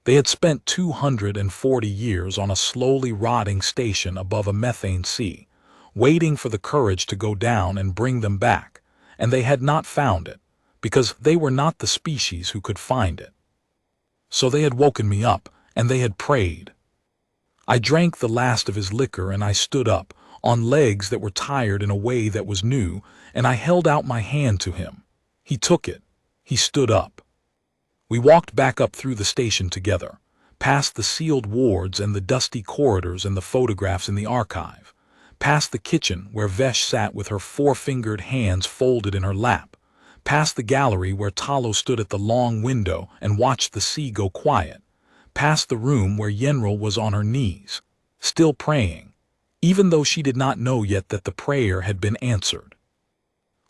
They had spent 240 years on a slowly rotting station above a methane sea, waiting for the courage to go down and bring them back, and they had not found it, because they were not the species who could find it. So they had woken me up, and they had prayed. I drank the last of his liquor, and I stood up, on legs that were tired in a way that was new, and I held out my hand to him. He took it. He stood up. We walked back up through the station together, past the sealed wards and the dusty corridors and the photographs in the archive, past the kitchen where Vesh sat with her four-fingered hands folded in her lap, past the gallery where Talo stood at the long window and watched the sea go quiet, past the room where Yenril was on her knees, still praying, even though she did not know yet that the prayer had been answered.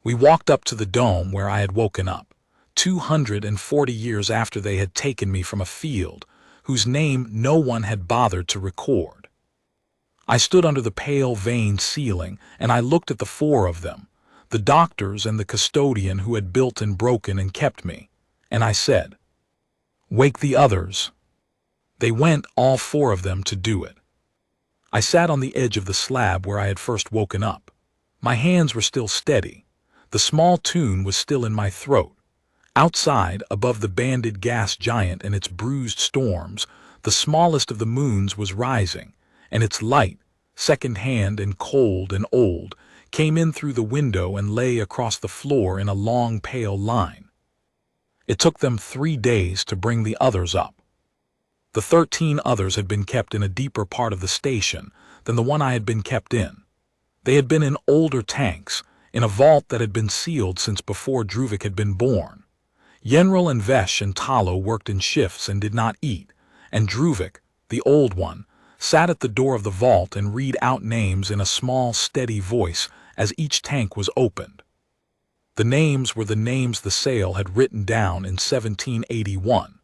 We walked up to the dome where I had woken up, 240 years after they had taken me from a field whose name no one had bothered to record. I stood under the pale veined ceiling, and I looked at the four of them, the doctors and the custodian who had built and broken and kept me, and I said, "Wake the others." They went, all four of them, to do it. I sat on the edge of the slab where I had first woken up. My hands were still steady. The small tune was still in my throat. Outside, above the banded gas giant and its bruised storms, the smallest of the moons was rising, and its light, second-hand and cold and old, came in through the window and lay across the floor in a long pale line. It took them 3 days to bring the others up. The 13 others had been kept in a deeper part of the station than the one I had been kept in. They had been in older tanks, in a vault that had been sealed since before Druvik had been born. Yenril and Vesh and Talo worked in shifts and did not eat, and Druvik, the old one, sat at the door of the vault and read out names in a small, steady voice as each tank was opened. The names were the names the Sale had written down in 1781,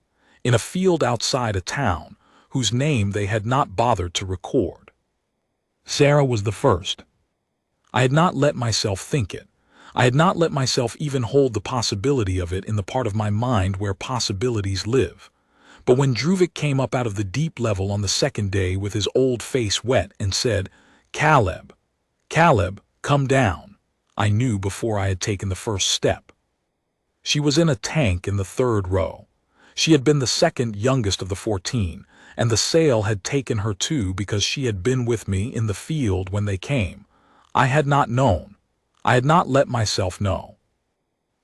in a field outside a town, whose name they had not bothered to record. Sarah was the first. I had not let myself think it. I had not let myself even hold the possibility of it in the part of my mind where possibilities live. But when Druvik came up out of the deep level on the second day with his old face wet and said, "Caleb, Caleb, come down," I knew before I had taken the first step. She was in a tank in the 3rd row. She had been the second youngest of the 14, and the Sale had taken her too because she had been with me in the field when they came. I had not known. I had not let myself know.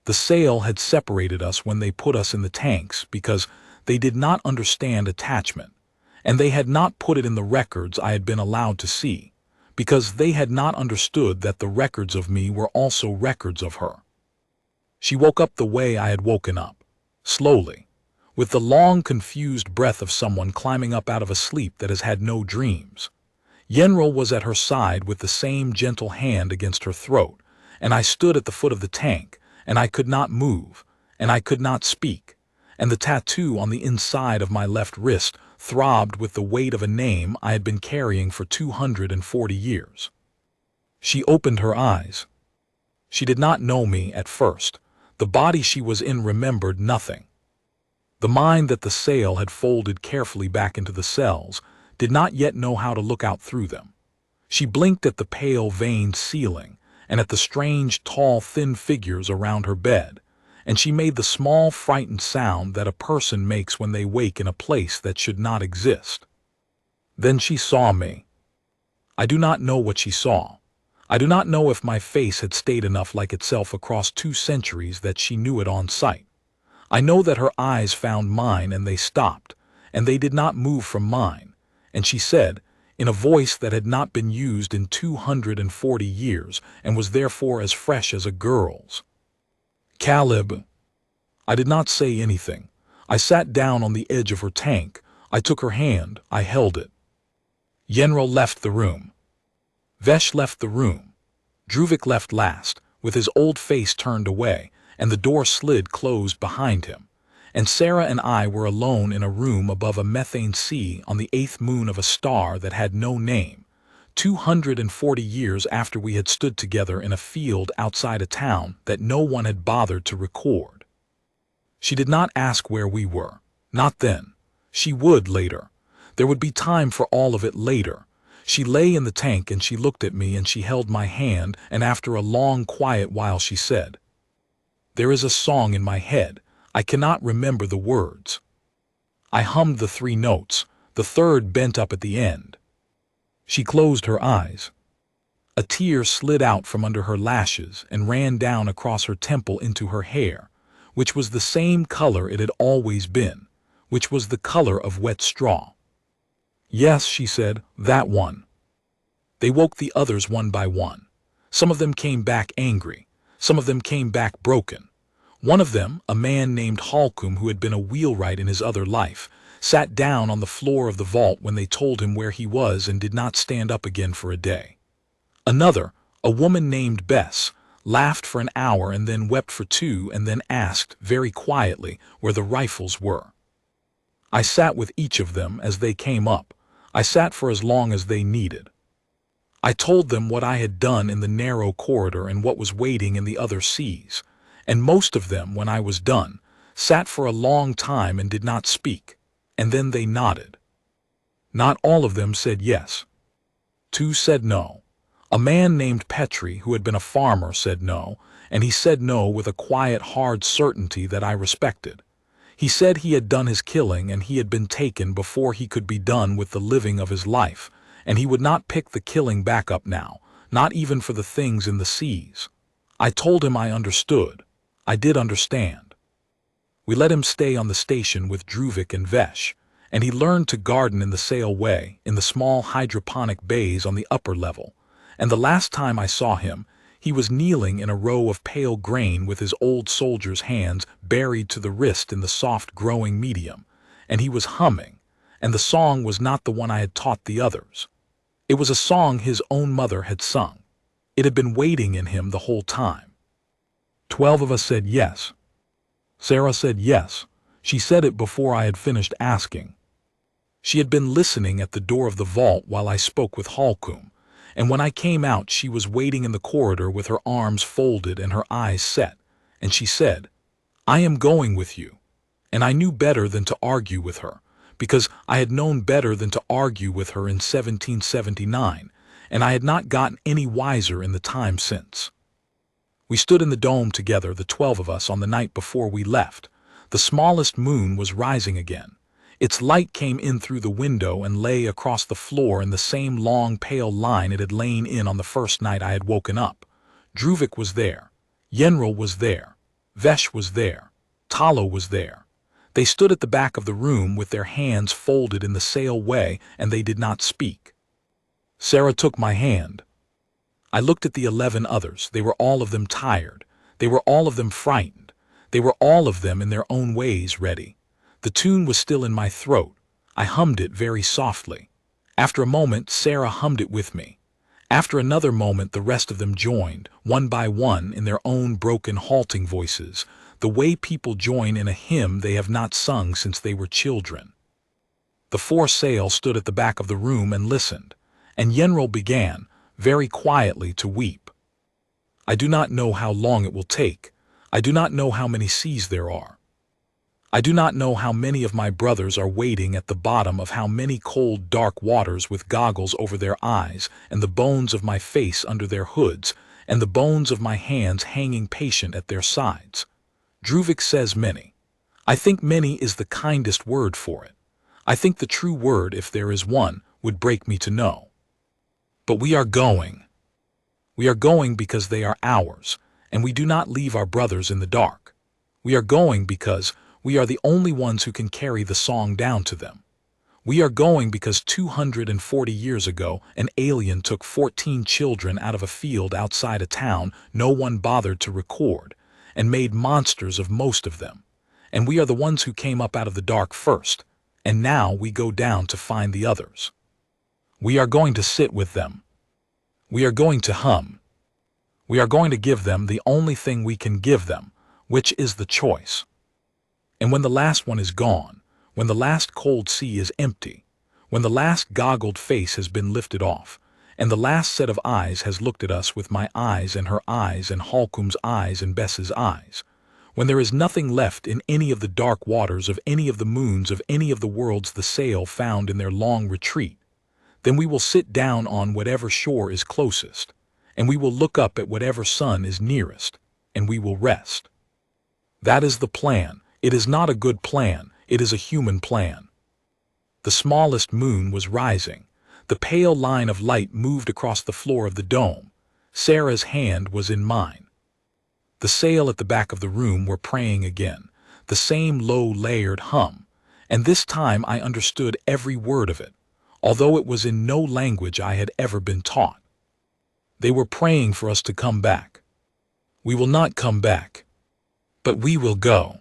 The Sale had separated us when they put us in the tanks because they did not understand attachment, and they had not put it in the records I had been allowed to see, because they had not understood that the records of me were also records of her. She woke up the way I had woken up, slowly, with the long, confused breath of someone climbing up out of a sleep that has had no dreams. Yenril was at her side with the same gentle hand against her throat, and I stood at the foot of the tank, and I could not move, and I could not speak, and the tattoo on the inside of my left wrist throbbed with the weight of a name I had been carrying for 240 years. She opened her eyes. She did not know me at first. The body she was in remembered nothing. The mind that the Sale had folded carefully back into the cells did not yet know how to look out through them. She blinked at the pale, veined ceiling and at the strange, tall, thin figures around her bed, and she made the small, frightened sound that a person makes when they wake in a place that should not exist. Then she saw me. I do not know what she saw. I do not know if my face had stayed enough like itself across 2 centuries that she knew it on sight. I know that her eyes found mine and they stopped, and they did not move from mine, and she said, in a voice that had not been used in 240 years and was therefore as fresh as a girl's, "Caleb." I did not say anything. I sat down on the edge of her tank. I took her hand. I held it. Yenril left the room. Vesh left the room. Druvik left last, with his old face turned away, and the door slid closed behind him. And Sarah and I were alone in a room above a methane sea on the 8th moon of a star that had no name, 240 years after we had stood together in a field outside a town that no one had bothered to record. She did not ask where we were. Not then. She would later. There would be time for all of it later. She lay in the tank and she looked at me and she held my hand, and after a long quiet while she said, "There is a song in my head. I cannot remember the words." I hummed the 3 notes, the third bent up at the end. She closed her eyes. A tear slid out from under her lashes and ran down across her temple into her hair, which was the same color it had always been, which was the color of wet straw. "Yes," she said, "that one." They woke the others one by one. Some of them came back angry. Some of them came back broken. One of them, a man named Halkum who had been a wheelwright in his other life, sat down on the floor of the vault when they told him where he was and did not stand up again for a day. Another, a woman named Bess, laughed for an hour and then wept for 2 and then asked, very quietly, where the rifles were. I sat with each of them as they came up. I sat for as long as they needed. I told them what I had done in the narrow corridor and what was waiting in the other seas, and most of them, when I was done, sat for a long time and did not speak, and then they nodded. Not all of them said yes. 2 said no. A man named Petri, who had been a farmer, said no, and he said no with a quiet, hard certainty that I respected. He said he had done his killing and he had been taken before he could be done with the living of his life, and he would not pick the killing back up now, not even for the things in the seas. I told him I understood. I did understand. We let him stay on the station with Druvik and Vesh, and he learned to garden in the sail way, in the small hydroponic bays on the upper level, and the last time I saw him, he was kneeling in a row of pale grain with his old soldier's hands buried to the wrist in the soft growing medium, and he was humming, and the song was not the one I had taught the others. It was a song his own mother had sung. It had been waiting in him the whole time. 12 of us said yes. Sarah said yes. She said it before I had finished asking. She had been listening at the door of the vault while I spoke with Halkum, and when I came out she was waiting in the corridor with her arms folded and her eyes set, and she said, "I am going with you." And I knew better than to argue with her, because I had known better than to argue with her in 1779, and I had not gotten any wiser in the time since. We stood in the dome together, the 12 of us, on the night before we left. The smallest moon was rising again. Its light came in through the window and lay across the floor in the same long pale line it had lain in on the first night I had woken up. Druvik was there. Yenril was there. Vesh was there. Talo was there. They stood at the back of the room with their hands folded in the sail way, and they did not speak. Sarah took my hand. I looked at the 11 others. They were all of them tired. They were all of them frightened. They were all of them in their own ways ready. The tune was still in my throat. I hummed it very softly. After a moment, Sarah hummed it with me. After another moment, the rest of them joined, one by one, in their own broken, halting voices, the way people join in a hymn they have not sung since they were children. The 4 sail stood at the back of the room and listened, and Yenril began, very quietly, to weep. I do not know how long it will take. I do not know how many seas there are. I do not know how many of my brothers are waiting at the bottom of how many cold, dark waters with goggles over their eyes, and the bones of my face under their hoods, and the bones of my hands hanging patient at their sides. Druvik says many. I think many is the kindest word for it. I think the true word, if there is one, would break me to know. But we are going. We are going because they are ours, and we do not leave our brothers in the dark. We are going because we are the only ones who can carry the song down to them. We are going because 240 years ago, an alien took 14 children out of a field outside a town no one bothered to record, and made monsters of most of them. And we are the ones who came up out of the dark first, and now we go down to find the others. We are going to sit with them. We are going to hum. We are going to give them the only thing we can give them, which is the choice. And when the last one is gone, when the last cold sea is empty, when the last goggled face has been lifted off, and the last set of eyes has looked at us with my eyes and her eyes and Halkum's eyes and Bess's eyes, when there is nothing left in any of the dark waters of any of the moons of any of the worlds the sail found in their long retreat, then we will sit down on whatever shore is closest, and we will look up at whatever sun is nearest, and we will rest. That is the plan. It is not a good plan, it is a human plan. The smallest moon was rising. The pale line of light moved across the floor of the dome. Sarah's hand was in mine. The sail at the back of the room were praying again, the same low-layered hum, and this time I understood every word of it, although it was in no language I had ever been taught. They were praying for us to come back. We will not come back, but we will go.